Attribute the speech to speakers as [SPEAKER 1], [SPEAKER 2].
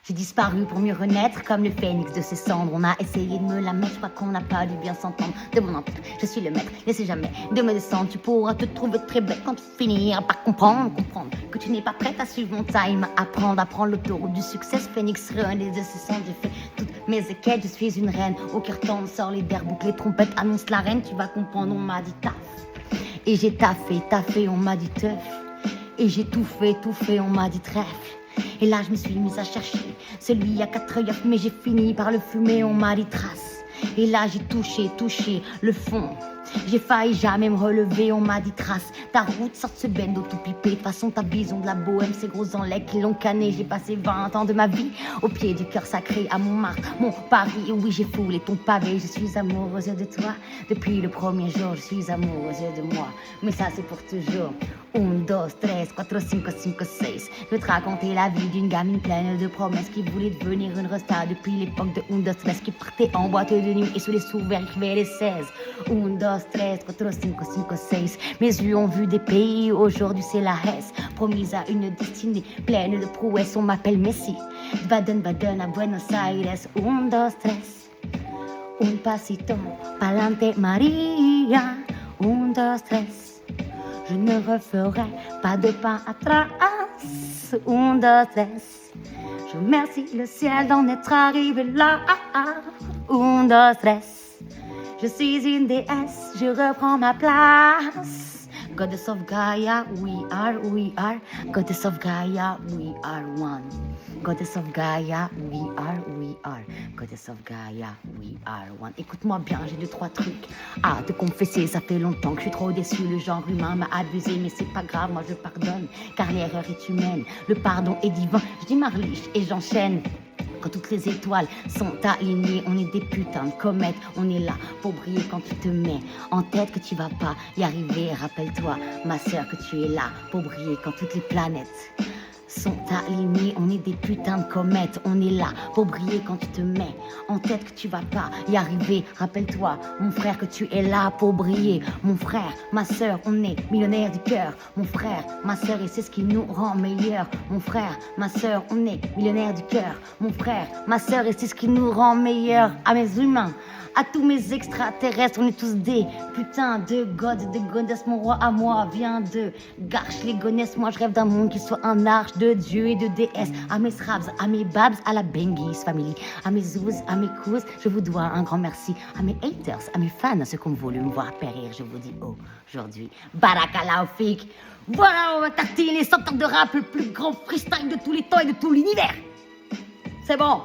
[SPEAKER 1] J'ai disparu pour mieux renaître comme le phénix de ses cendres. On a essayé de me la mettre, je crois qu'on n'a pas dû bien s'entendre. De mon empire, je suis le maître, n'essaie jamais de me descendre. Tu pourras te trouver très bête quand tu finiras par comprendre que tu n'es pas prête à suivre mon time. Apprendre l'autoroute du succès. Phénix renaît de ses cendres, j'ai fait toutes mes équelles. Je suis une reine, au cœur tendre, sort les derbouk, les trompettes annoncent la reine. Tu vas comprendre, on m'a dit taf. Et j'ai taffé, on m'a dit teuf. Et j'ai tout fait, on m'a dit trèfle. Et là je me suis mise à chercher celui à 4 œils, mais j'ai fini par le fumer, on m'a dit trace. Et là j'ai touché le fond. J'ai failli jamais me relever, on m'a dit trace. Ta route sorte ce bendo tout pipé. De toute façon ta vision de la bohème, ces gros enlecs qui l'ont canné. J'ai passé 20 ans de ma vie au pied du cœur sacré à Montmartre, mon Paris. Oui j'ai foulé ton pavé, je suis amoureuse de toi. Depuis le premier jour, je suis amoureuse de moi. Mais ça c'est pour toujours. 1, 2, 3, 4, 5, 5, 6. Je vais te raconter la vie d'une gamine pleine de promesses qui voulait devenir une resta depuis l'époque de 1, 2, 3, qui partait en boîte de nuit et sous les sous-verts écrivait les 16. 1, 2, 3, 4, 5, 6. Mes yeux ont vu des pays, aujourd'hui c'est la Hesse. Promise à une destinée pleine de prouesses, on m'appelle Messi. Baden-Baden à Buenos Aires. 1, 2, 3. Un pasito pa'lante Maria. 1, 2, 3. Je ne referai pas de pas atrás. 1, 2, 3. Je remercie le ciel d'en être arrivé là. 1, 2, 3. Je suis une déesse, je reprends ma place. Goddess of Gaia, we are. Goddess of Gaia, we are one. Goddess of Gaia, we are. Goddess of Gaia, we are one. Écoute-moi bien, j'ai 2, 3 trucs à te confesser. Ça fait longtemps que je suis trop déçue. Le genre humain m'a abusé, mais c'est pas grave, moi je pardonne. Car l'erreur est humaine, le pardon est divin. Je dis Marliche et j'enchaîne. Quand toutes les étoiles sont alignées, on est des putains de comètes. On est là pour briller quand tu te mets en tête que tu vas pas y arriver. Rappelle-toi, ma sœur, que tu es là pour briller quand toutes les planètes sont alignées. On est des putains de comètes. On est là pour briller quand tu te mets en tête que tu vas pas y arriver. Rappelle-toi, mon frère, que tu es là pour briller. Mon frère, ma sœur, on est millionnaire du cœur. Mon frère, ma sœur, et c'est ce qui nous rend meilleurs. Mon frère, ma sœur, on est millionnaire du cœur. Mon frère, ma sœur, et c'est ce qui nous rend meilleurs. À mes humains, à tous mes extraterrestres, on est tous des putains de gods, de goddesses. Mon roi à moi vient de Garche les gonesses. Moi je rêve d'un monde qui soit un arche de dieu et de déesse. À mes srabs, à mes babs, à la Bengis family, à mes zouz, à mes cousins, je vous dois un grand merci. À mes haters, à mes fans, à ceux qui ont voulu me voir périr, je vous dis aujourd'hui Barakallahu fik. Voilà, on va tartiner les centaines de rap, le plus grand freestyle de tous les temps et de tout l'univers. C'est bon.